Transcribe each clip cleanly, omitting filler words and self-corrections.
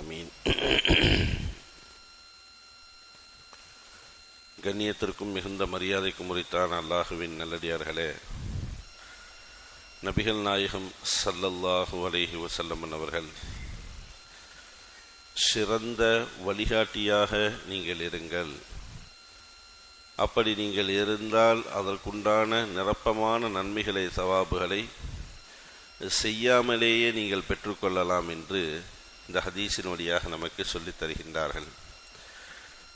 ஆமீன். கண்ணியத்திற்கும் மிகுந்த மரியாதைக்கும் உரித்தான அல்லாஹுவின் நல்லடியார்களே, நபிகள் நாயகம் ஸல்லல்லாஹு அலைஹி வஸல்லம் அவர்கள் சிறந்த வழிகாட்டியாக நீங்கள் இருங்கள். அப்படி நீங்கள் இருந்தால் அதற்குண்டான நிரப்பமான நன்மைகளை சவாபுகளை செய்யாமலேயே நீங்கள் பெற்றுக்கொள்ளலாம் என்று இந்த ஹதீஸின் வழியாக நமக்கு சொல்லித் தருகின்றார்கள்.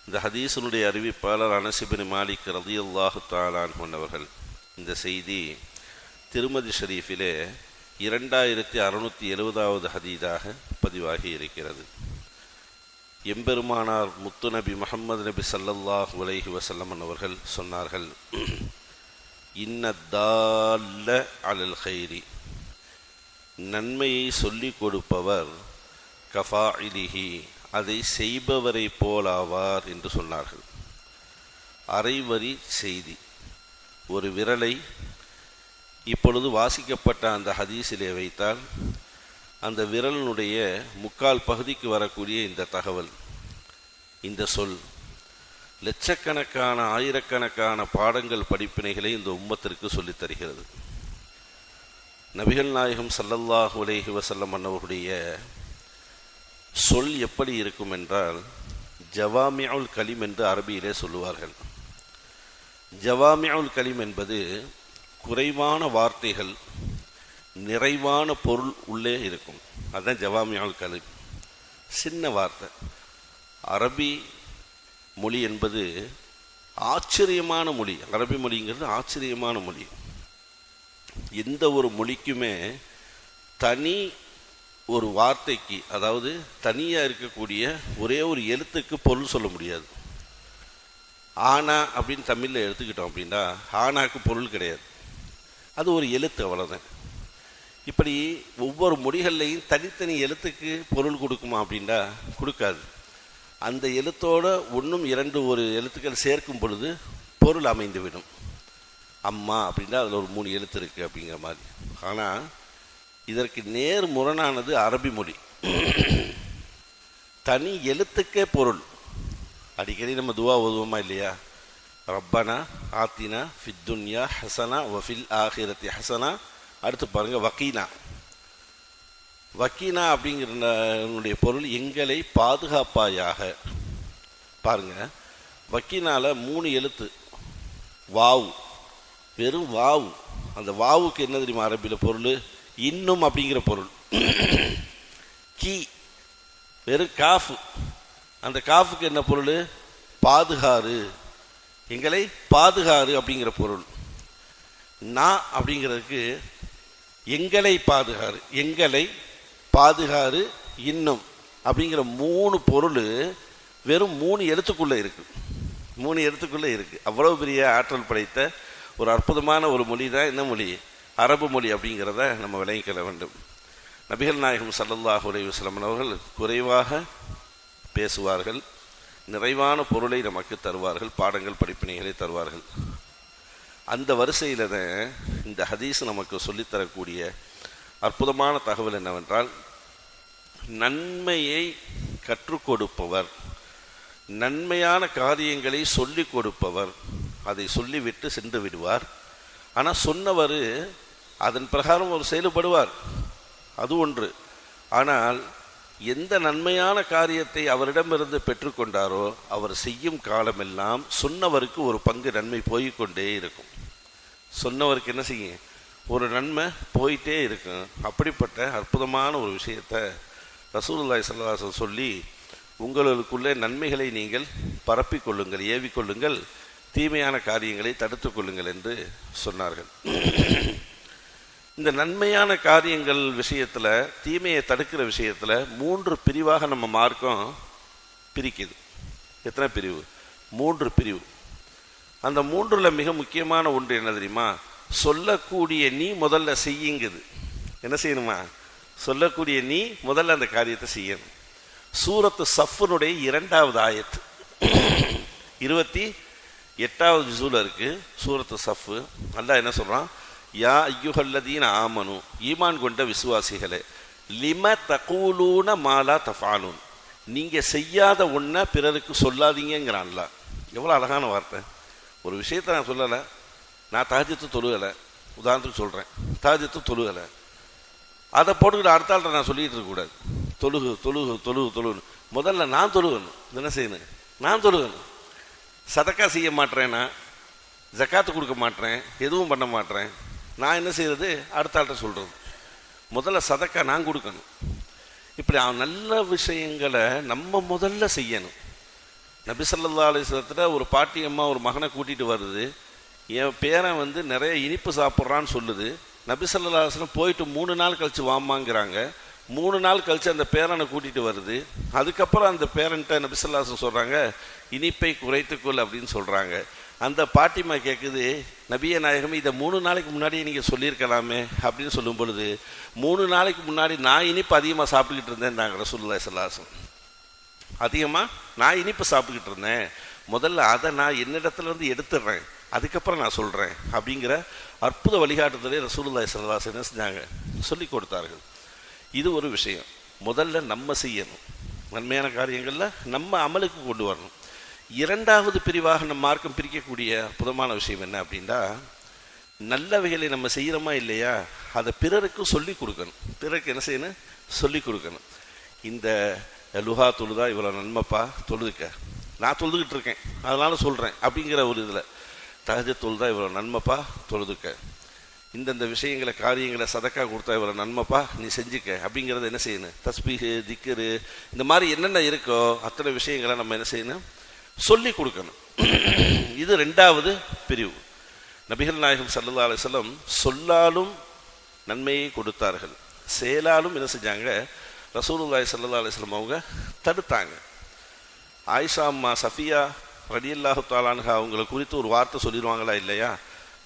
இந்த ஹதீஸினுடைய அறிவிப்பாளர் அனஸ் இப்னு மாலிக் ரலியல்லாஹு தஆலா அன்ஹு அவர்கள் இந்த செய்தி திருமதி ஷரீஃபிலே 2670வது ஹதீஸாக பதிவாகி இருக்கிறது. எம்பெருமானார் முத்து நபி முஹம்மது நபி ஸல்லல்லாஹு அலைஹி வஸல்லம் அவர்கள் சொன்னார்கள், இன்னத்தால்ல அலல் கைரி, நன்மையை சொல்லிக் கொடுப்பவர் கஃபாயிலிஹி, அதை செய்பவரை போலாவார் என்று சொன்னார்கள். அரைவரி செய்தி, ஒரு விரலை இப்பொழுது வாசிக்கப்பட்ட அந்த ஹதீஸிலே வைத்தால் அந்த விரலினுடைய முக்கால் பகுதிக்கு வரக்கூடிய இந்த தகவல், இந்த சொல் லட்சக்கணக்கான ஆயிரக்கணக்கான பாடங்கள் படிப்பினைகளை இந்த உம்மத்திற்கு சொல்லித் தருகிறது. நபிகள் நாயகம் ஸல்லல்லாஹு அலைஹி வஸல்லம் அவர்களுடைய சொல் எப்படி இருக்கும் என்றால், ஜவாமிஉல் கலிம் என்று அரபியிலே சொல்லுவார்கள். ஜவாமிஉல் கலிம் என்பது குறைவான வார்த்தைகள் நிறைவான பொருள் உள்ளே இருக்கும். அதுதான் ஜவாமிஉல் கலிம், சின்ன வார்த்தை. அரபி மொழி என்பது ஆச்சரியமான மொழி. அரபி மொழிங்கிறது ஆச்சரியமான மொழி. எந்த ஒரு மொழிக்குமே தனி ஒரு வார்த்தைக்கு, அதாவது தனியாக இருக்கக்கூடிய ஒரே ஒரு எழுத்துக்கு பொருள் சொல்ல முடியாது. ஆனா அப்படின்னு தமிழில் எடுத்துக்கிட்டோம் அப்படின்னா ஆனாக்கு பொருள் கிடையாது, அது ஒரு எழுத்து, அவ்வளோதான். இப்படி ஒவ்வொரு மொழிகள்லையும் தனித்தனி எழுத்துக்கு பொருள் கொடுக்குமா அப்படின்னா கொடுக்காது. அந்த எழுத்தோட ஒன்றும் இரண்டு ஒரு எழுத்துக்கள் சேர்க்கும் பொழுது பொருள் அமைந்துவிடும். அம்மா அப்படின்னா அதில் ஒரு 3 எழுத்து இருக்குது அப்படிங்கிற மாதிரி. ஆனால் இதற்கு நேர் முரணானது அரபி மொழி. தனி எழுத்துக்கே பொருள். அடிக்கடி நம்ம துவா ஓதுவோமா இல்லையா? ரப்பனா ஆத்தினா ஃபித் துன்யா ஹசனா வஃபில் ஆஹிரத்தி ஹசனா. அடுத்து பாருங்க, வக்கீனா. வக்கீனா அப்படிங்கிற பொருள் எங்களை பாதுகாப்பாயாக. பாருங்க, வக்கீனால 3 எழுத்து, வாவு, வெறும் வாவு. அந்த வாவுக்கு என்ன தெரியுமா அரபியில் பொருள்? இன்னும் அப்படிங்கிற பொருள். கி, வெறும் காஃபு. அந்த காஃபுக்கு என்ன பொருள்? பாதுகாரு, எங்களை பாதுகாரு அப்படிங்கிற பொருள். நா அப்படிங்கிறதுக்கு எங்களை பாதுகாரு, எங்களை பாதுகாரு, இன்னும் அப்படிங்கிற 3 பொருள் வெறும் 3 எழுத்துக்குள்ளே இருக்கு. 3 எழுத்துக்குள்ளே இருக்கு. அவ்வளவு பெரிய ஆற்றல் படைத்த ஒரு அற்புதமான ஒரு மொழி தான் இந்த மொழி, அரபு மொழி அப்படிங்கிறத நம்ம விளங்கிக்கொள்ள வேண்டும். நபிகள் நாயகம் ஸல்லல்லாஹு அலைஹி வஸல்லம் அவர்கள் குறைவாக பேசுவார்கள், நிறைவான பொருளை நமக்கு தருவார்கள், பாடங்கள் படிப்பினைகளை தருவார்கள். அந்த வரிசையில் தான் இந்த ஹதீஸ் நமக்கு சொல்லித்தரக்கூடிய அற்புதமான தகவல் என்னவென்றால், நன்மையை கற்றுக் கொடுப்பவர், நன்மையான காரியங்களை சொல்லிக் கொடுப்பவர் அதை சொல்லிவிட்டு சென்று விடுவார். ஆனால் சொன்னவர் அதன் பிரகாரம் ஒரு செயல்படுவார், அது ஒன்று. ஆனால் எந்த நன்மையான காரியத்தை அவரிடமிருந்து பெற்றுக்கொண்டாரோ அவர் செய்யும் காலமெல்லாம் சொன்னவருக்கு ஒரு பங்கு நன்மை போய்கொண்டே இருக்கும். சொன்னவருக்கு என்ன செய்யும்? ஒரு நன்மை போயிட்டே இருக்கும். அப்படிப்பட்ட அற்புதமான ஒரு விஷயத்தை ரசூலுல்லாஹி ஸல்லல்லாஹு அலைஹி வஸல்லம் சொல்லி, உங்களுக்குள்ளே நன்மைகளை நீங்கள் பரப்பிக்கொள்ளுங்கள், ஏவிக்கொள்ளுங்கள், தீமையான காரியங்களை தடுத்து கொள்ளுங்கள் என்று சொன்னார்கள். இந்த நன்மையான காரியங்கள் விஷயத்தில், தீமையை தடுக்கிற விஷயத்தில் 3 பிரிவாக நம்ம மார்க்கம் பிரிக்குது. எத்தனை பிரிவு? 3 பிரிவு. அந்த 3ல் மிக முக்கியமான ஒன்று என்ன தெரியுமா? சொல்லக்கூடிய நீ முதல்ல செய்யுங்குது. என்ன செய்யணுமா? சொல்லக்கூடிய நீ முதல்ல அந்த காரியத்தை செய்யணும். சூரத்து சஃப்னுடைய 2வது ஆயத்து, 28வது ஜுஸுல இருக்கு சூரத்து சஃப். அல்லாஹ் என்ன சொல்றான்? யா அய்யுஹல்லதீன ஆமனு, ஈமான் கொண்ட விசுவாசிகளே, லிம தகூலூன மாலா தஃபாலூன், நீங்கள் செய்யாத ஒன்றை பிறருக்கு சொல்லாதீங்கிறான்ல. எவ்வளோ அழகான வார்த்தை. ஒரு விஷயத்தை நான் சொல்லலை, நான் தஹஜ்ஜுத் தொழுகலை, உதாரணத்துக்கு சொல்கிறேன், தஹஜ்ஜுத் தொழுகலை, அதை போட்டுக்கிட்டு அடுத்த ஆள்கிட்ட நான் சொல்லிகிட்டு இருக்கக்கூடாது. தொழுகு தொழுகு தொழுகு தொழுகுன்னு. முதல்ல நான் தொழுகணும். என்ன செய்யணும்? நான் தொழுகணும். சதக்கா செய்ய மாட்டேறேன்னா, ஜக்காத்து கொடுக்க மாட்டேறேன், எதுவும் பண்ண மாட்டேறேன், நான் என்ன செய்கிறது? அடுத்த ஆள்கிட்ட சொல்கிறது. முதல்ல சதக்கா நான் கொடுக்கணும். இப்படி நல்ல விஷயங்களை நம்ம முதல்ல செய்யணும். நபி ஸல்லல்லாஹு அலைஹி வஸல்லம் ஒரு பாட்டி அம்மா ஒரு மகனை கூட்டிகிட்டு வருது, என் பேரன் நிறைய இனிப்பு சாப்பிட்றான்னு சொல்லுது. நபி ஸல்லல்லாஹு அலைஹி வஸல்லம் போயிட்டு 3 நாள் கழித்து வாமாங்கிறாங்க. 3 நாள் கழித்து அந்த பேரனை கூட்டிகிட்டு வருது. அதுக்கப்புறம் அந்த பேரன்ட்ட நபி ஸல்லல்லாஹு அலைஹி வஸல்லம் சொல்கிறாங்க, இனிப்பை குறைத்துக்கொள் அப்படின்னு சொல்கிறாங்க. அந்த பாட்டிமா கேட்குது, நபியே நாயகமே, இதை 3 நாளைக்கு முன்னாடியே நீங்கள் சொல்லியிருக்கலாமே அப்படின்னு சொல்லும் பொழுது, 3 நாளைக்கு முன்னாடி நான் இனிப்பு அதிகமாக சாப்பிட்டுக்கிட்டு இருந்தேன். நாங்கள் ரசூலுல்லாஹி ஸல்லல்லாஹு அலைஹி வஸல்லம் அதிகமாக நான் இனிப்பு சாப்பிட்டுக்கிட்டு இருந்தேன். முதல்ல அதை நான் என்னிடத்துலேருந்து எடுத்துடுறேன், அதுக்கப்புறம் நான் சொல்கிறேன் அப்படிங்கிற அற்புத வழிகாட்டுதலே ரசூலுல்லாஹி ஸல்லல்லாஹு அலைஹி வஸல்லம் செஞ்சாங்க, சொல்லி கொடுத்தார்கள். இது ஒரு விஷயம். முதல்ல நம்ம செய்யணும். நன்மையான காரியங்களில் நம்ம அமலுக்கு கொண்டு வரணும். இரண்டாவது பிரிவாக நம்ம மார்க்கம் பிரிக்கக்கூடிய அற்புதமான விஷயம் என்ன அப்படின்னா, நல்லவைகளை நம்ம செய்கிறோமா இல்லையா, அதை பிறருக்கு சொல்லி கொடுக்கணும். பிறருக்கு என்ன செய்யணும்? சொல்லி கொடுக்கணும். இந்த லுஹா தொழுதா இவ்வளோ நன்மைப்பா, தொழுதுக்க, நான் தொழுதுகிட்டு இருக்கேன் அதனால சொல்கிறேன் அப்படிங்கிற ஒரு இதில், தஹஜ்ஜுத் தொழுதா இவ்வளோ நன்மைப்பா, தொழுதுக்க, இந்தந்த விஷயங்களை காரியங்களை சதக்கா கொடுத்தா இவ்வளோ நன்மைப்பா, நீ செஞ்சுக்க அப்படிங்கிறத என்ன செய்யணும்? தஸ்பீஹு, திக்ரு, இந்த மாதிரி என்னென்ன இருக்கோ அத்தனை விஷயங்களை நம்ம என்ன செய்யணும்? சொல்லி கொடுக்கணும். இது ரெண்டாவது பிரிவு. நபிகள் நாயகம் ஸல்லல்லாஹு அலைஹி வஸல்லம் சொல்லாலும் நன்மையை கொடுத்தார்கள், செயலாலும் என்ன செஞ்சாங்க? ரசூலுல்லாஹி ஸல்லல்லாஹு அலைஹி வஸல்லம் அவங்க தடுத்தாங்க. ஆயிஷா அம்மா சஃபியா ரலியல்லாஹு தஆலா அன்ஹா அவங்களை குறித்து ஒரு வார்த்தை சொல்லிடுவாங்களா இல்லையா?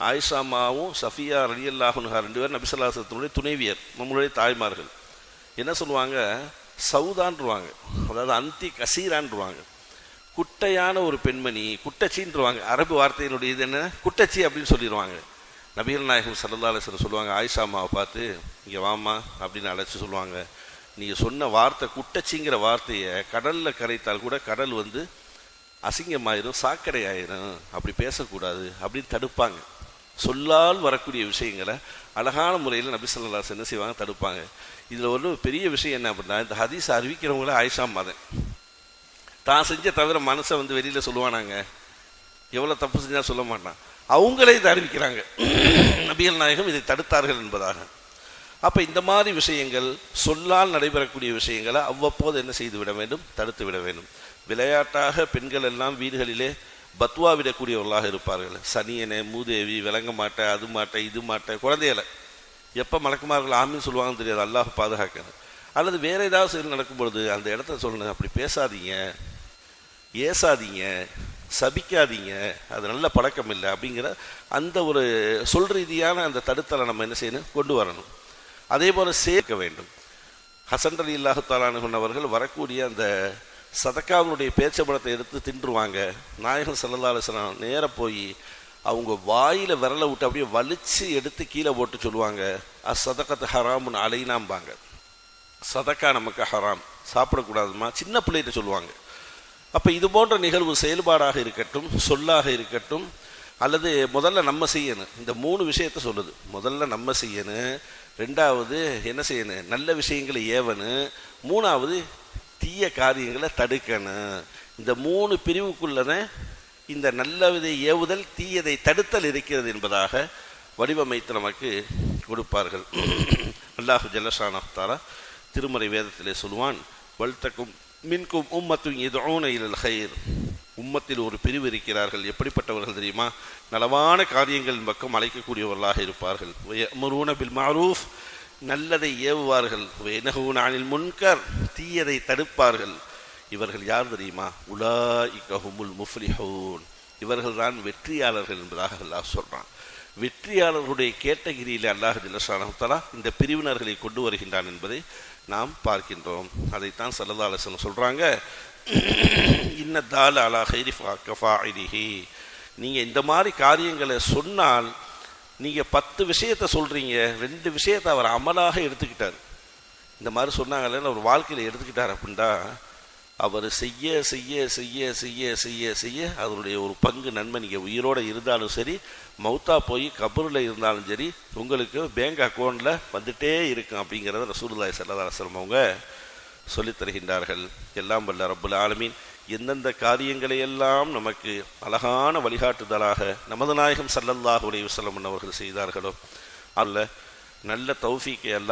ஆயிஷா அம்மாவும் சஃபியா ரலியல்லாஹு அன்ஹா 2 பேரும் நபி ஸல்லல்லாஹு அலைஹி வஸல்லமுடைய துணைவியர், நம்மளுடைய தாய்மார்கள். என்ன சொல்லுவாங்க? சவுதான்ருவாங்க, அதாவது அந்தி கசீரான்ருவாங்க, குட்டையான ஒரு பெண்மணி, குட்டச்சின்றுவாங்க. அரபு வார்த்தையினுடைய இது என்ன? குட்டச்சி அப்படின்னு சொல்லிடுவாங்க. நபிகள் நாயகம் ஸல்லல்லாஹு அலைஹி வஸல்லம் சொல்லுவாங்க, ஆயிஷா அம்மாவை பார்த்து, இங்கே வாமா அப்படின்னு அழைச்சி சொல்லுவாங்க, நீங்கள் சொன்ன வார்த்தை குட்டச்சிங்கிற வார்த்தையை கடலில் கரைத்தால் கூட கடல் அசிங்கமாயிரும், சாக்கடை ஆயிரும், அப்படி பேசக்கூடாது அப்படின்னு தடுப்பாங்க. சொல்லால் வரக்கூடிய விஷயங்களை அழகான முறையில் நபி ஸல்லல்லாஹு அலைஹி வஸல்லம் என்ன செய்வாங்க? தடுப்பாங்க. இதில் ஒரு பெரிய விஷயம் என்ன அப்படின்னா, இந்த ஹதீஸ் அறிவிக்கிறவங்கள ஆயிஷா அம்மா தான். தான் செஞ்ச தவிர மனசை வெளியில் சொல்லுவானாங்க, எவ்வளோ தப்பு செஞ்சால் சொல்ல மாட்டான். அவங்களே இதை அறிவிக்கிறாங்க, நபிகள் நாயகம் இதை தடுத்தார்கள் என்பதாக. அப்போ இந்த மாதிரி விஷயங்கள், சொல்லால் நடைபெறக்கூடிய விஷயங்களை அவ்வப்போது என்ன செய்து விட வேண்டும்? தடுத்து விட வேண்டும். விளையாட்டாக பெண்கள் எல்லாம் வீடுகளிலே பத்வா விடக்கூடியவர்களாக இருப்பார்கள். சனியனை, மூதேவி, விளங்க மாட்டேன், அது மாட்டேன், இது மாட்டேன், குழந்தைகளை எப்போ மலக்குமார்கள் ஆமின்னு சொல்லுவாங்கன்னு தெரியாது, அல்லாஹ் பாதுகாக்கணும். அல்லது வேற ஏதாவது செயல் நடக்கும்பொழுது அந்த இடத்த சொல்லணும், அப்படி பேசாதீங்க, ஏசாதீங்க, சபிக்காதீங்க, அது நல்ல பழக்கம் இல்லை அப்படிங்கிற அந்த ஒரு சொல் ரீதியான அந்த தடுத்தலை நம்ம என்ன செய்யணும்? கொண்டு வரணும். அதே போல் சேர்க்க வேண்டும். ஹசன் ரலியல்லாஹு தஆலா அன்ஹு அவர்கள் வரக்கூடிய அந்த சதக்காவுடைய பேச்சபடத்தை எடுத்து தின்றுவாங்க. நாயகம் ஸல்லல்லாஹு அலைஹி வஸல்லம் நேராக போய் அவங்க வாயில் விரலை விட்டு அப்படியே வலிச்சு எடுத்து கீழே போட்டு சொல்லுவாங்க, அஸ்ஸதகத்து ஹராமுன் அலைனாம்பாங்க. சதக்கா நமக்கு ஹராம், சாப்பிடக்கூடாதுமா, சின்ன பிள்ளைகிட்ட சொல்லுவாங்க. அப்போ இது போன்ற நிகழ்வு செயல்பாடாக இருக்கட்டும், சொல்லாக இருக்கட்டும், அல்லது முதல்ல நம்ம செய்யணும். இந்த 3 விஷயத்த சொல்லுது. முதல்ல நம்ம செய்யணும், ரெண்டாவது என்ன செய்யணும்? நல்ல விஷயங்களை ஏவணும், மூணாவது தீய காரியங்களை தடுக்கணும். இந்த 3 பிரிவுக்குள்ளதான் இந்த நல்லதை ஏவுதல், தீயதை தடுத்தல் இருக்கிறது என்பதாக வடிவமைத்து நமக்கு கொடுப்பார்கள். அல்லாஹு ஜல்லஷானஹு தஆலா திருமறை வேதத்திலே சொல்லுவான், வல்தக்கும் மின்கும் உம்மத்துன் யதுஊன இலல் கைர். உம்மத்தில் ஒரு பிரிவு இருக்கிறார்கள். எப்படிப்பட்டவர்கள் தெரியுமா? நலவான காரியங்களின் பக்கம் அழைக்கக்கூடியவர்களாக இருப்பார்கள். வயமுரூன பில் மஅரூஃப், நல்லதை ஏவுவார்கள். வயனஹூன அனில் முன்கர், தீயதை தடுப்பார்கள். இவர்கள் யார் தெரியுமா? உலாயிக ஹுமுல் முஃப்லிஹூன், இவர்கள் தான் வெற்றியாளர்கள் என்பதாக அல்லாஹ் சொல்றான். வெற்றியாளர்களுடைய கேட்டகிரியில் அல்லாஹ் ஜல்லஷானஹு தஆலா இந்த பிரிவினர்களை கொண்டு வருகின்றான் என்பதை நாம் பார்க்கின்றோம். அதைத்தான் ஸல்லல்லாஹு அலைஹி வஸல்லம் சொல்றாங்க, இன்ன தால அலா கைரி கஃபாயிலிஹி. நீங்க இந்த மாதிரி காரியங்களை சொன்னால், நீங்க 10 விஷயத்தை சொல்றீங்க, 2 விஷயத்தை அவர் அமலாக எடுத்துக்கிட்டார். இந்த மாதிரி சொன்னாங்கல்ல, ஒரு வாழ்க்கையில எடுத்துக்கிட்டார் அப்படின்னா அவர் செய்ய செய்ய செய்ய செய்ய செய்ய செய்ய அதனுடைய ஒரு பங்கு நன்மை நீங்கள் உயிரோடு இருந்தாலும் சரி, மௌத்தா போய் கபூரில் இருந்தாலும் சரி, உங்களுக்கு பேங்க் அக்கௌண்ட்டில் வந்துட்டே இருக்கும் அப்படிங்கிறத ரசூலுல்லாஹி ஸல்லல்லாஹு அலைஹி வஸல்லம் அவங்க சொல்லித் தருகின்றார்கள். எல்லாம் வல்ல ரப்புல் ஆலமீன் எந்தெந்த காரியங்களை எல்லாம் நமக்கு அழகான வழிகாட்டுதலாக நமது நாயகம் ஸல்லல்லாஹு அலைஹி வஸல்லம் அவர்கள் செய்தார்களோ அதில் நல்ல தௌஃபீக்கை எல்லாம்